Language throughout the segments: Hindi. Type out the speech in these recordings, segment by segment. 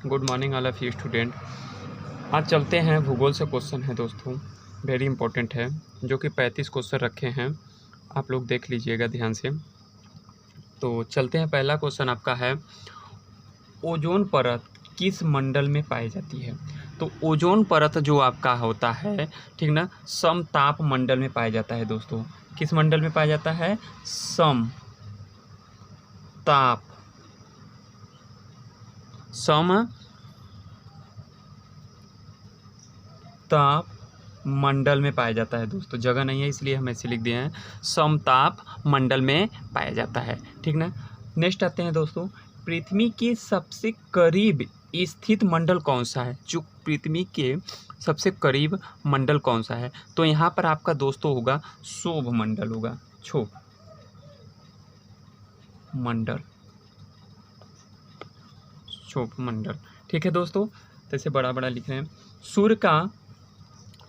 Good morning all of you student. आज चलते हैं, भूगोल से क्वेश्चन है दोस्तों, वेरी इंपॉर्टेंट है, जो कि 35 क्वेश्चन रखे हैं। आप लोग देख लीजिएगा ध्यान से। तो चलते हैं, पहला क्वेश्चन आपका है, ओजोन परत किस मंडल में पाई जाती है। तो ओजोन परत जो आपका होता है, ठीक ना, समताप मंडल में पाया जाता है दोस्तों। किस मंडल में पाया जाता है? समताप ताप मंडल में पाया जाता है दोस्तों। जगह नहीं है इसलिए हम ऐसे लिख दिए हैं, समताप मंडल में पाया जाता है, ठीक ना। नेक्स्ट आते हैं दोस्तों, पृथ्वी के सबसे करीब स्थित मंडल कौन सा है। जो पृथ्वी के सबसे करीब मंडल कौन सा है, तो यहाँ पर आपका दोस्तों होगा क्षोभ मंडल होगा, क्षोभ मंडल, क्षोभ मंडल, ठीक है दोस्तों। तो इसे बड़ा बड़ा लिख रहे हैं। सूर्य का,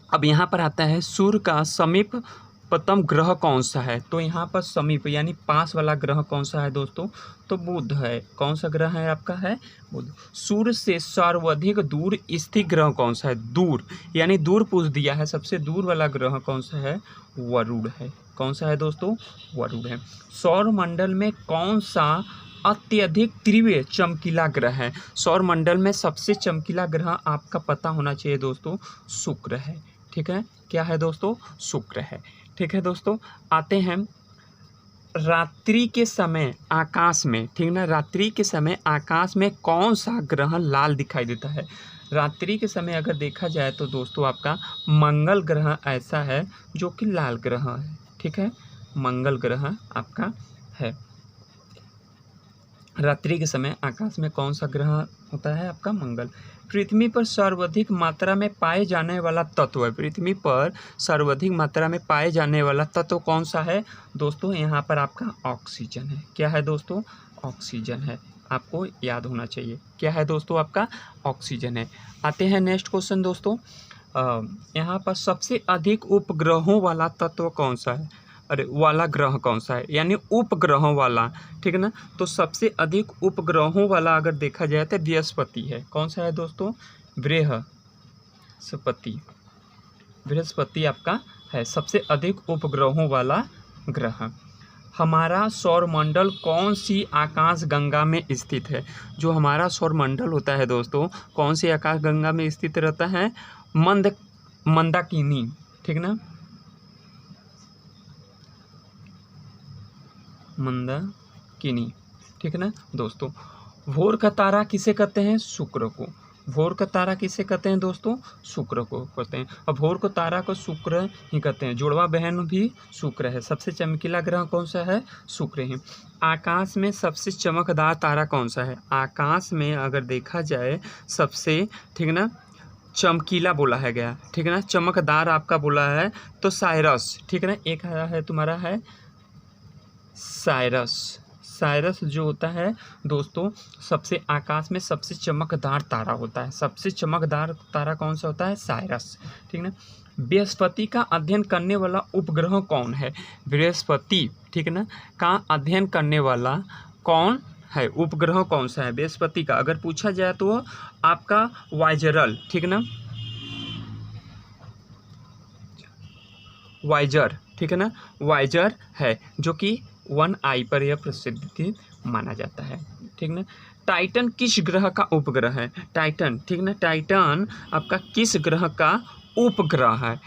अब यहाँ पर आता है सूर्य का समीपतम ग्रह कौन सा है। तो यहाँ पर समीप यानी पास वाला ग्रह कौन सा है दोस्तों, तो बुध है। कौन सा ग्रह है आपका? है बुध। सूर्य से सर्वाधिक दूर स्थित ग्रह कौन सा है? दूर यानी दूर पूछ दिया है, सबसे दूर वाला ग्रह कौन सा है? वरुण है। कौन सा है दोस्तों? वरुण है। सौर मंडल में कौन सा अत्यधिक तीव्र चमकीला ग्रह है? सौर मंडल में सबसे चमकीला ग्रह आपका पता होना चाहिए दोस्तों, शुक्र है, ठीक है। क्या है दोस्तों? शुक्र है, ठीक है दोस्तों। आते हैं, रात्रि के समय आकाश में, ठीक ना, रात्रि के समय आकाश में कौन सा ग्रह लाल दिखाई देता है। रात्रि के समय अगर देखा जाए तो दोस्तों आपका मंगल ग्रह ऐसा है जो कि लाल ग्रह है, ठीक है। मंगल ग्रह आपका है। रात्रि के समय आकाश में कौन सा ग्रह होता है? आपका मंगल। पृथ्वी पर सर्वाधिक मात्रा में पाए जाने वाला तत्व है। पृथ्वी पर सर्वाधिक मात्रा में पाए जाने वाला तत्व कौन सा है दोस्तों? यहाँ पर आपका ऑक्सीजन है। क्या है दोस्तों? ऑक्सीजन है। आपको याद होना चाहिए। क्या है दोस्तों? आपका ऑक्सीजन है। आते हैं नेक्स्ट क्वेश्चन दोस्तों, यहाँ पर सबसे अधिक उपग्रहों वाला तत्व कौन सा है? अरे वाला ग्रह कौन सा है, यानी उपग्रहों वाला, ठीक है ना। तो सबसे अधिक उपग्रहों वाला अगर देखा जाए तो बृहस्पति है। कौन सा है दोस्तों? बृहस्पति। बृहस्पति आपका है सबसे अधिक उपग्रहों वाला ग्रह। हमारा सौरमंडल कौन सी आकाश गंगा में स्थित है? जो हमारा सौरमंडल होता है दोस्तों, कौन सी आकाश गंगा में स्थित रहता है? मंदाकिनी, ठीक ना, मंदाकिनी, ठीक है ना दोस्तों। भोर का तारा किसे कहते हैं? शुक्र को। भोर का तारा किसे कहते हैं दोस्तों? शुक्र को कहते हैं। और भोर को तारा को शुक्र ही कहते हैं। जुड़वा बहन भी शुक्र है। सबसे चमकीला ग्रह कौन सा है? शुक्र है। आकाश में सबसे चमकदार तारा कौन सा है? आकाश में अगर देखा जाए सबसे, ठीक ना, चमकीला बोला है गया, ठीक है ना, चमकदार आपका बोला है तो साइरस, ठीक है ना। एक है तुम्हारा है साइरस। साइरस जो होता है दोस्तों, सबसे आकाश में सबसे चमकदार तारा होता है। सबसे चमकदार तारा कौन सा होता है? साइरस, ठीक ना। बृहस्पति का अध्ययन करने वाला उपग्रह कौन है? बृहस्पति, ठीक है ना, का अध्ययन करने वाला कौन है? उपग्रह कौन सा है बृहस्पति का? अगर पूछा जाए तो आपका वाइजरल, ठीक ना, वाइजर, ठीक है ना, वाइजर है, जो कि 1 आई पर यह प्रसिद्ध माना जाता है, ठीक ना। टाइटन किस ग्रह का उपग्रह है? टाइटन, ठीक ना, टाइटन आपका किस ग्रह का उपग्रह है?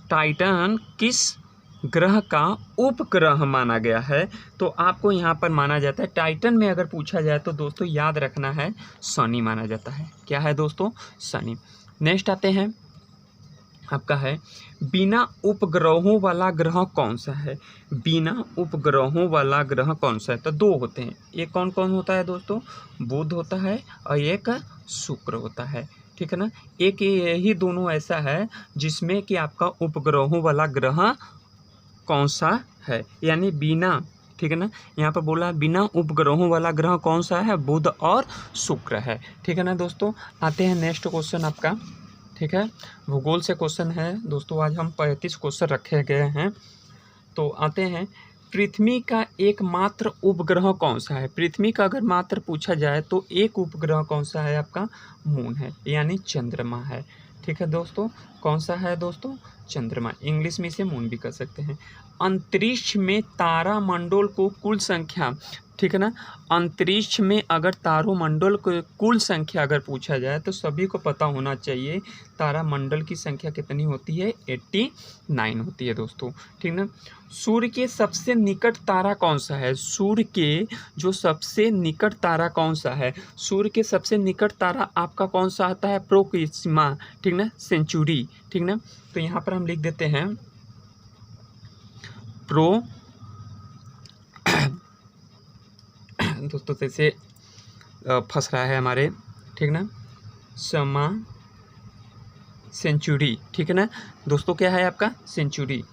टाइटन किस ग्रह का उपग्रह माना गया है? तो आपको यहाँ पर माना जाता है, टाइटन में अगर पूछा जाए तो दोस्तों याद रखना है, शनि माना जाता है। क्या है दोस्तों? शनि। नेक्स्ट आते हैं, आपका है, बिना उपग्रहों वाला ग्रह कौन सा है? बिना उपग्रहों वाला ग्रह कौन सा है? तो 2 होते हैं। एक कौन कौन होता है दोस्तों? बुध होता है और एक शुक्र होता है, ठीक है ना। एक यही दोनों ऐसा है जिसमें कि आपका उपग्रहों वाला ग्रह कौन सा है, यानी बिना, ठीक है ना, यहाँ पर बोला बिना उपग्रहों वाला ग्रह कौन सा है? बुध और शुक्र है, ठीक है ना दोस्तों। आते हैं नेक्स्ट क्वेश्चन आपका, ठीक है, भूगोल से क्वेश्चन है दोस्तों। आज हम 35 क्वेश्चन रखे गए हैं। तो आते हैं, पृथ्वी का एकमात्र उपग्रह कौन सा है? पृथ्वी का अगर मात्र पूछा जाए तो एक उपग्रह कौन सा है आपका? मून है, यानी चंद्रमा है। ठीक है दोस्तों, कौन सा है दोस्तों? चंद्रमा। इंग्लिश में इसे मून भी कह सकते हैं। अंतरिक्ष में तारामंडल को कुल संख्या, ठीक है ना, अंतरिक्ष में अगर तारोमंडल को कुल संख्या अगर पूछा जाए तो सभी को पता होना चाहिए तारामंडल की संख्या कितनी होती है? 89 होती है दोस्तों। ठीक ना। सूर्य के सबसे निकट तारा कौन सा है? सूर्य के जो सबसे निकट तारा कौन सा है? सूर्य के सबसे निकट तारा आपका कौन सा आता है? प्रोक्सिमा, ठीक ना, सेंचुरी। ठीक ना, तो यहाँ पर हम लिख देते हैं प्रो दोस्तों जैसे फंस रहा है हमारे, ठीक ना, समा सेंचुरी। ठीक है ना दोस्तों, क्या है आपका? Century,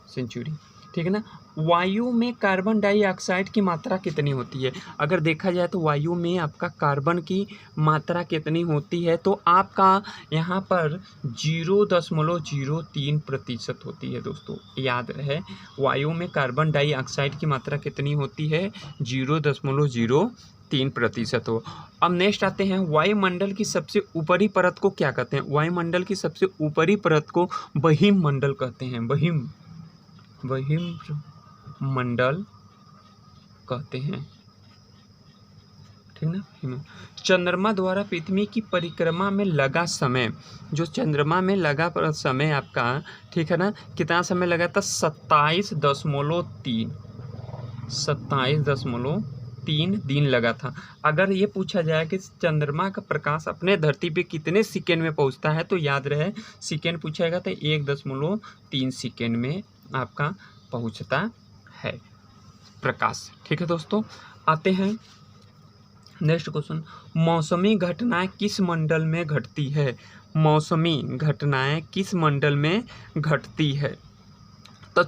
century. ठीक है ना। वायु में कार्बन डाइऑक्साइड की मात्रा कितनी होती है? अगर देखा जाए तो वायु में आपका कार्बन की मात्रा कितनी होती है? तो आपका यहाँ पर 0.03% होती है दोस्तों, याद रहे। वायु में कार्बन डाइऑक्साइड की मात्रा कितनी होती है? 0.03% हो। अब नेक्स्ट आते हैं, वायुमंडल की सबसे ऊपरी परत को क्या कहते हैं? वायुमंडल की सबसे ऊपरी परत को बहिर्मंडल कहते हैं। बहिर्मंडल कहते हैं, ठीक ना। चंद्रमा द्वारा पृथ्वी की परिक्रमा में लगा समय, जो चंद्रमा में लगा समय आपका, ठीक है ना, कितना समय लगा था? 27.3 दिन लगा था। अगर ये पूछा जाए कि चंद्रमा का प्रकाश अपने धरती पे कितने सेकेंड में पहुंचता है, तो याद रहे सेकेंड पूछेगा तो 1.3 सेकेंड में आपका पहुंचता है प्रकाश। ठीक है दोस्तों, आते हैं नेक्स्ट क्वेश्चन। मौसमी घटनाएं किस मंडल में घटती है? मौसमी घटनाएं किस मंडल में घटती है? तो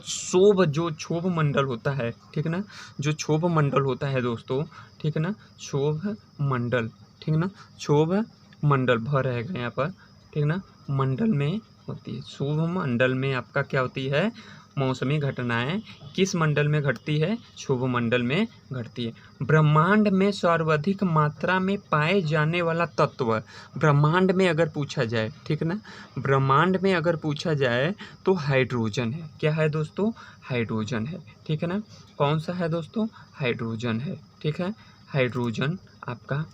जो क्षोभ मंडल होता है, ठीक है ना, जो क्षोभ मंडल होता है दोस्तों, ठीक है ना, क्षोभ मंडल, ठीक है ना, क्षोभ मंडल भर रहेगा यहाँ पर, ठीक है ना, मंडल में होती है। क्षोभ मंडल में आपका क्या होती है? मौसमी घटनाएं किस मंडल में घटती है? क्षोभ मंडल में घटती है। ब्रह्मांड में सर्वाधिक मात्रा में पाए जाने वाला तत्व, ब्रह्मांड में अगर पूछा जाए, ठीक है ना, ब्रह्मांड में अगर पूछा जाए तो हाइड्रोजन है। क्या है दोस्तों? हाइड्रोजन है। ठीक है ना। कौन सा है दोस्तों? हाइड्रोजन है। ठीक है, हाइड्रोजन आपका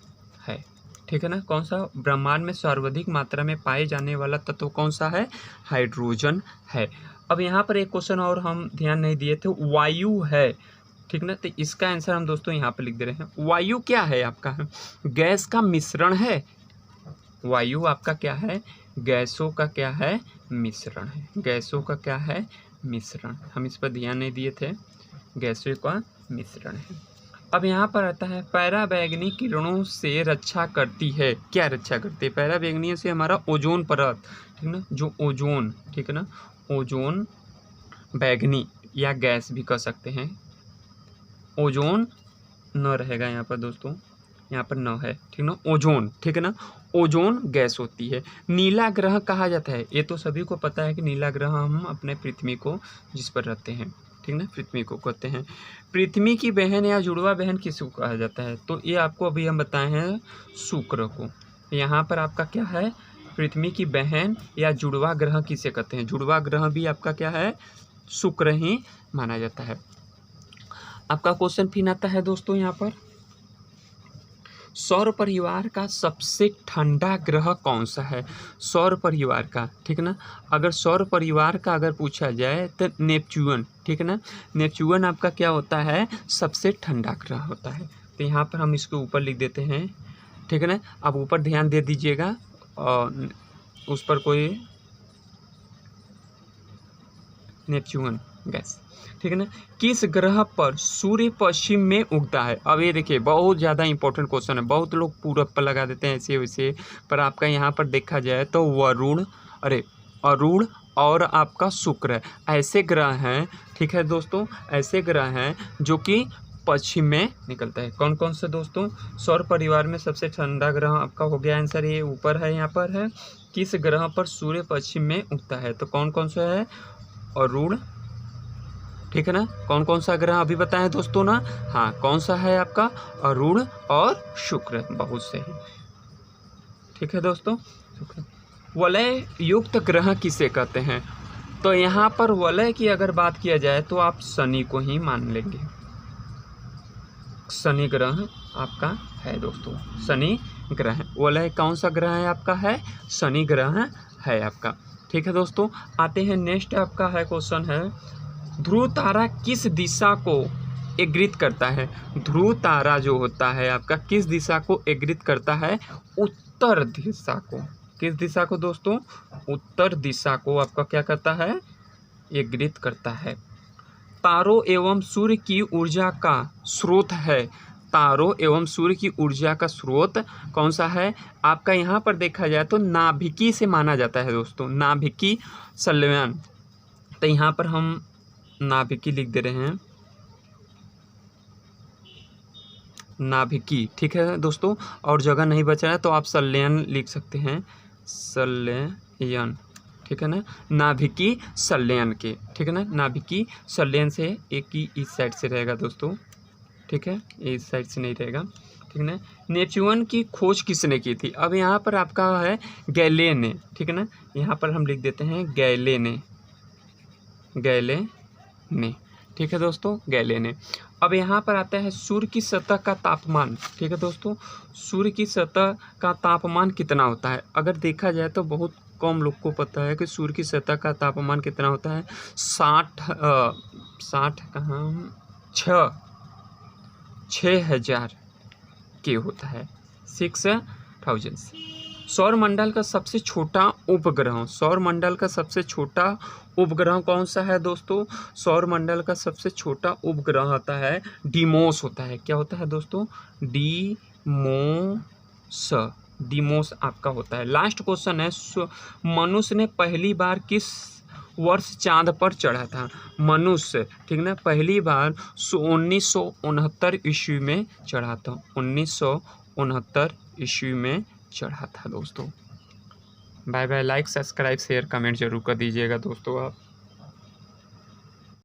है। ठीक है ना। कौन सा? ब्रह्मांड में सर्वाधिक मात्रा में पाए जाने वाला तत्व कौन सा है? हाइड्रोजन है। अब यहाँ पर एक क्वेश्चन और हम ध्यान नहीं दिए थे, वायु है, ठीक ना, तो इसका आंसर हम दोस्तों यहाँ पर लिख दे रहे हैं। वायु क्या है आपका? गैस का मिश्रण है। वायु आपका क्या है? गैसों का क्या है? मिश्रण है। गैसों का क्या है? मिश्रण। हम इस पर ध्यान नहीं दिए थे, गैसों का मिश्रण है। अब यहाँ पर आता है, पराबैंगनी किरणों से रक्षा करती है। क्या रक्षा करती है? पराबैंगनी से हमारा ओजोन परत, ठीक ना, जो ओजोन, ठीक है ना, ओजोन बैगनी या गैस भी कह सकते हैं। ओजोन न रहेगा यहाँ पर दोस्तों, यहाँ पर न है, ठीक ना, ओजोन, ठीक है ना, ओजोन गैस होती है। नीला ग्रह कहा जाता है, ये तो सभी को पता है कि नीला ग्रह हम अपने पृथ्वी को जिस पर रहते हैं, ठीक ना, पृथ्वी को कहते हैं। पृथ्वी की बहन या जुड़वा बहन किसको कहा जाता है? तो ये आपको अभी हम बताए हैं, शुक्र को। यहाँ पर आपका क्या है? पृथ्वी की बहन या जुड़वा ग्रह किसे कहते हैं? जुड़वा ग्रह भी आपका क्या है? शुक्र ही माना जाता है। आपका क्वेश्चन फिर आता है दोस्तों यहाँ पर, सौर परिवार का सबसे ठंडा ग्रह कौन सा है? सौर परिवार का, ठीक है ना, अगर सौर परिवार का अगर पूछा जाए तो नेपच्यून, ठीक है ना, नेपच्यून आपका क्या होता है? सबसे ठंडा ग्रह होता है। तो यहाँ पर हम इसके ऊपर लिख देते हैं, ठीक है ना। अब ऊपर ध्यान दे दीजिएगा और उस पर कोई नेपच्यून गैस, ठीक है ना। किस ग्रह पर सूर्य पश्चिम में उगता है? अब ये देखिए बहुत ज़्यादा इंपॉर्टेंट क्वेश्चन है। बहुत लोग पूरब पर लगा देते हैं ऐसे वैसे, पर आपका यहाँ पर देखा जाए तो अरुण और आपका शुक्र ऐसे ग्रह हैं, ठीक है दोस्तों, ऐसे ग्रह हैं जो कि पश्चिम में निकलता है। कौन कौन से दोस्तों? सौर परिवार में सबसे ठंडा ग्रह आपका हो गया आंसर, ये ऊपर है, यहाँ पर है। किस ग्रह पर सूर्य पश्चिम में उगता है? तो कौन कौन सा है? अरुण, ठीक है ना। कौन कौन सा ग्रह अभी बताएं दोस्तों ना? हाँ, कौन सा है आपका? अरुण और शुक्र, बहुत सही, ठीक है दोस्तों, शुक्र। वलय युक्त ग्रह किसे कहते हैं? तो यहाँ पर वलय की अगर बात किया जाए तो आप शनि को ही मान लेंगे। शनि ग्रह आपका है दोस्तों, शनि ग्रह। वलय कौन सा ग्रह है आपका? है शनि ग्रह है आपका, ठीक है दोस्तों। आते हैं नेक्स्ट, आपका है क्वेश्चन है, ध्रुव तारा किस दिशा को इंगित करता है? ध्रुव तारा जो होता है आपका किस दिशा को इंगित करता है? उत्तर दिशा को। किस दिशा को दोस्तों? उत्तर दिशा को आपका क्या करता है? इंगित करता है। तारों एवं सूर्य की ऊर्जा का स्रोत है। तारों एवं सूर्य की ऊर्जा का स्रोत कौन सा है आपका? यहाँ पर देखा जाए तो नाभिकी से माना जाता है दोस्तों, नाभिकी संलयन। तो यहाँ पर हम नाभिकी लिख दे रहे हैं, नाभिकी, ठीक है दोस्तों। और जगह नहीं बचा है तो आप संलयन लिख सकते हैं, संलयन, ठीक है ना, नाभिकी संलयन के, ठीक है ना। नाभिकी संलयन से एक ही इस साइड से रहेगा दोस्तों, ठीक है, इस साइड से नहीं रहेगा, ठीक है ना। नेपच्यून की खोज किसने की थी? अब यहाँ पर आपका है गैले ने, ठीक है ना। यहाँ पर हम लिख देते हैं गैले ने, गैले ने, ठीक है दोस्तों, गैले ने। अब यहाँ पर आता है सूर्य की सतह का तापमान, ठीक है दोस्तों। सूर्य की सतह का तापमान कितना होता है? अगर देखा जाए तो बहुत कम लोग को पता है कि सूर्य की सतह का तापमान कितना होता है। 6,000 के होता है, 6,000। सौरमंडल का सबसे छोटा उपग्रह, सौरमंडल का सबसे छोटा उपग्रह कौन सा है दोस्तों? सौरमंडल का सबसे छोटा उपग्रह होता है डीमोस होता है। क्या होता है दोस्तों? डीमोस, डीमोस आपका होता है। लास्ट क्वेश्चन है, मनुष्य ने पहली बार किस वर्ष चांद पर चढ़ा था? मनुष्य, ठीक ना, पहली बार 1969 ईस्वी में चढ़ा था, 1969 ईस्वी में चढ़ा था दोस्तों। Bye bye, like subscribe share comment जरूर कर दीजिएगा दोस्तों आप।